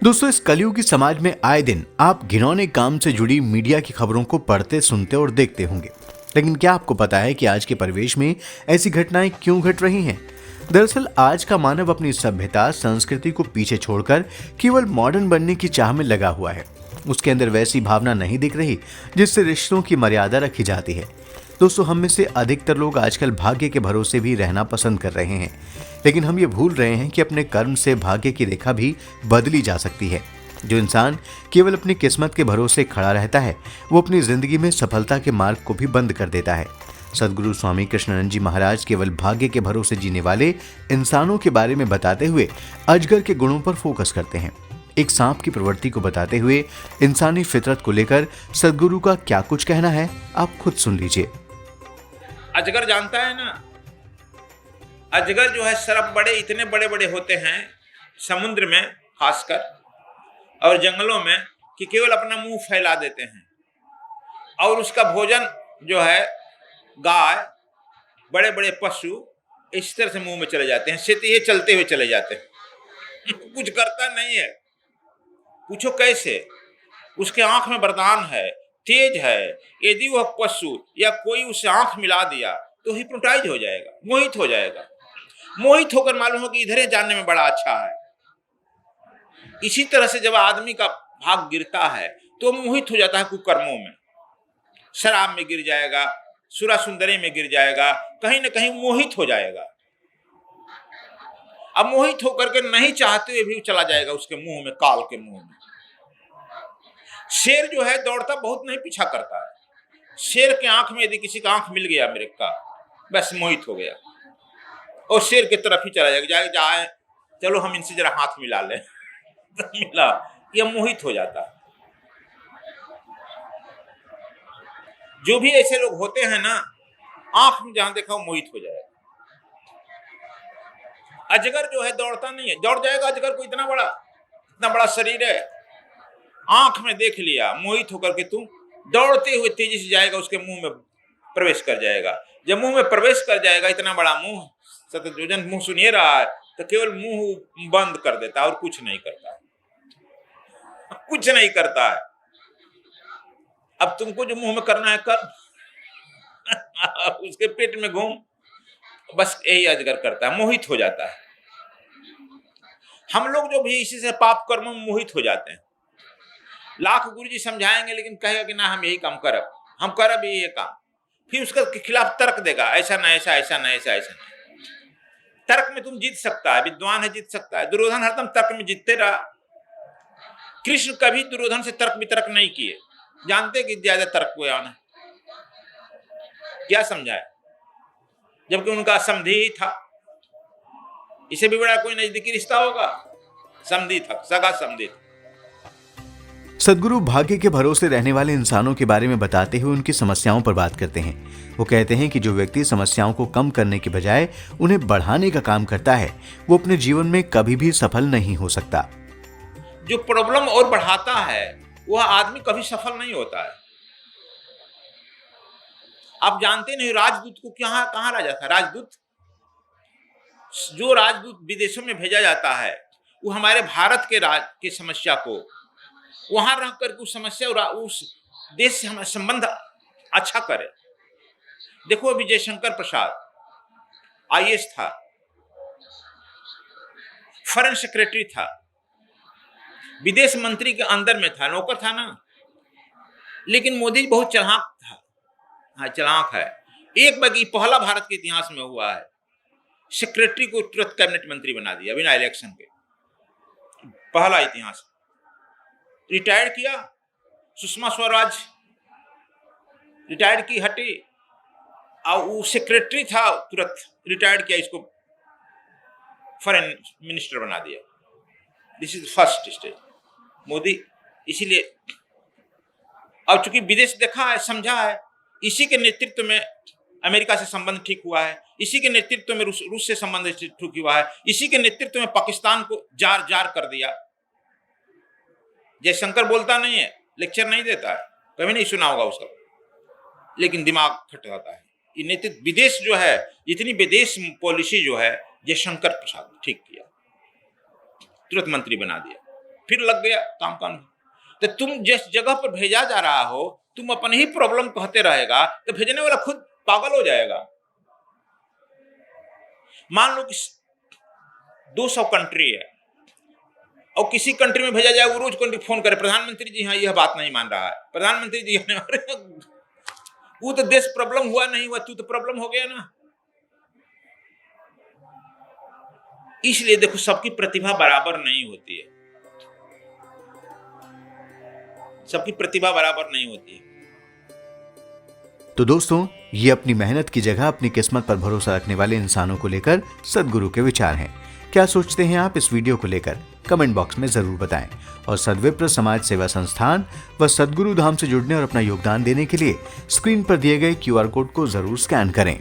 दोस्तों, इस कलयुगी समाज में आए दिन आप घिनौने काम से जुड़ी मीडिया की खबरों को पढ़ते, सुनते और देखते होंगे। लेकिन क्या आपको पता है कि आज के परिवेश में ऐसी घटनाएं क्यों घट रही हैं? दरअसल आज का मानव अपनी सभ्यता, संस्कृति को पीछे छोड़कर केवल मॉडर्न बनने की चाह में लगा हुआ है। उसके अंदर वैसी भावना नहीं दिख रही जिससे रिश्तों की मर्यादा रखी जाती है। दोस्तों, हम में से अधिकतर लोग आजकल भाग्य के भरोसे भी रहना पसंद कर रहे हैं, लेकिन हम ये भूल रहे हैं कि अपने कर्म से भाग्य की रेखा भी बदली जा सकती है। जो इंसान केवल अपनी किस्मत के भरोसे खड़ा रहता है, वो अपनी जिंदगी में सफलता के मार्ग को भी बंद कर देता है। सदगुरु स्वामी कृष्णानंद जी महाराज केवल भाग्य के भरोसे जीने वाले इंसानों के बारे में बताते हुए अजगर के गुणों पर फोकस करते हैं। एक सांप की प्रवृत्ति को बताते हुए इंसानी फितरत को लेकर सदगुरु का क्या कुछ कहना है, आप खुद सुन लीजिए। अजगर जानता है ना, अजगर जो है सर्प बड़े इतने बड़े बड़े होते हैं समुद्र में खासकर और जंगलों में कि केवल अपना मुंह फैला देते हैं और उसका भोजन जो है गाय, बड़े बड़े पशु इस तरह से मुंह में चले जाते हैं, सीधे ये चलते हुए चले जाते हैं। कुछ करता नहीं है। पूछो कैसे? उसके आंख में वरदान है, तेज है। यदि वह पशु या कोई उसे आंख मिला दिया तो हिप्नोटाइज हो जाएगा, मोहित हो जाएगा। मोहित होकर मालूम हो कि इधर ही जानने में बड़ा अच्छा है। इसी तरह से जब आदमी का भाग गिरता है तो मोहित हो जाता है कुकर्मों में, शराब में गिर जाएगा, सुरा सुंदरी में गिर जाएगा, कहीं ना कहीं मोहित हो जाएगा। अब मोहित होकर के नहीं चाहते हुए भी चला जाएगा उसके मुंह में, काल के मुंह में। शेर जो है दौड़ता बहुत नहीं, पीछा करता है। शेर के आंख में यदि किसी का आंख मिल गया मेरे का, बस मोहित हो गया और शेर की तरफ ही चला जाएगा। जाए चलो हम इनसे जरा हाथ मिला लें। तो मिला, यह मोहित हो जाता है। जो भी ऐसे लोग होते हैं ना, आंख में जहां देखा मोहित हो जाएगा। अजगर जो है दौड़ता नहीं है, दौड़ जाएगा अजगर को, इतना बड़ा शरीर है, आंख में देख लिया, मोहित होकर के तुम दौड़ते हुए तेजी से जाएगा, उसके मुंह में प्रवेश कर जाएगा। जब मुंह में प्रवेश कर जाएगा, इतना बड़ा मुंह, सतजोजन मुंह सुनिए रहा है, तो केवल मुंह बंद कर देता है और कुछ नहीं करता है, कुछ नहीं करता है। अब तुमको जो मुंह में करना है कर। उसके पेट में घूम, बस यही अजगर करता है, मोहित हो जाता है। हम लोग जो भी इसी से पाप कर्म में मोहित हो जाते हैं। लाख गुरुजी समझाएंगे लेकिन कहेगा कि ना हम यही काम करब, हम करब ये काम। फिर उसके खिलाफ तर्क देगा, ऐसा ना ऐसा, ऐसा ना ऐसा, ऐसा ना। तर्क में तुम जीत सकता है, विद्वान है, जीत सकता है। दुर्योधन हरदम तर्क में जीतते रहा। कृष्ण कभी दुर्योधन से तर्क वितर्क नहीं किए, जानते कि ज्यादा तर्क को आना क्या समझाए, जबकि उनका समधी ही था। इसे भी बड़ा कोई नजदीकी रिश्ता होगा? समधी था, सगा समधी था। सदगुरु भाग्य के भरोसे रहने वाले इंसानों के बारे में बताते हुए उनकी समस्याओं पर बात करते हैं। वो कहते हैं कि जो व्यक्ति समस्याओं को कम करने के बजाय उन्हें बढ़ाने का काम करता है, वो अपने जीवन में कभी भी सफल नहीं हो सकता। जो प्रॉब्लम और बढ़ाता है वह आदमी कभी सफल नहीं होता है। आप जानते नहीं राजदूत को कहां रहा जाता है? जो राजदूत विदेशों में भेजा जाता है वो हमारे भारत के राज की समस्या को वहां रह कर उस समस्या और उस देश से हमारा संबंध अच्छा करे। देखो अभी जयशंकर प्रसाद आईएएस था, फॉरेन सेक्रेटरी था, विदेश मंत्री के अंदर में था, नौकर था ना। लेकिन मोदी बहुत चालाक था। हाँ, चालाक है। एक बार पहला भारत के इतिहास में हुआ है, सेक्रेटरी को तुरंत कैबिनेट मंत्री बना दिया बिना इलेक्शन के। पहला इतिहास। रिटायर किया, सुषमा स्वराज रिटायर की, हटी, और वो सेक्रेटरी था, तुरंत रिटायर किया, इसको फॉरेन मिनिस्टर बना दिया। This is first stage Modi. इसीलिए अब चूंकि विदेश देखा है, समझा है, इसी के नेतृत्व में अमेरिका से संबंध ठीक हुआ है, इसी के नेतृत्व में रूस से संबंध ठीक हुआ है, इसी के नेतृत्व में पाकिस्तान को जार जार कर दिया। जयशंकर बोलता नहीं है, लेक्चर नहीं देता है, कभी नहीं सुना होगा उसका, लेकिन दिमाग खटकाता है। ये नेतृत्व विदेश जो है, इतनी विदेश पॉलिसी जो है, जयशंकर प्रसाद ठीक किया, तुरंत मंत्री बना दिया। फिर लग गया काम का अनुभव। तो तुम जिस जगह पर भेजा जा रहा हो, तुम अपनी ही प्रॉब्लम कहते रहेगा तो भेजने वाला खुद पागल हो जाएगा। मान लो कि 200 कंट्री है और किसी कंट्री में भेजा जाए, वो रोज फोन करे, प्रधानमंत्री जी हाँ यह बात नहीं मान रहा है, प्रधानमंत्री जी वो तो देश प्रॉब्लम हुआ नहीं हुआ, तू तो प्रॉब्लम हो गया ना। इसलिए देखो, सबकी प्रतिभा बराबर नहीं होती है, सबकी प्रतिभा बराबर नहीं होती है। तो दोस्तों, ये अपनी मेहनत की जगह अपनी किस्मत पर भरोसा रखने वाले इंसानों को लेकर सदगुरु के विचार हैं। क्या सोचते हैं आप इस वीडियो को लेकर? कमेंट बॉक्स में जरूर बताएं और सद्विप्र समाज सेवा संस्थान व सद्गुरु धाम से जुड़ने और अपना योगदान देने के लिए स्क्रीन पर दिए गए QR कोड को जरूर स्कैन करें।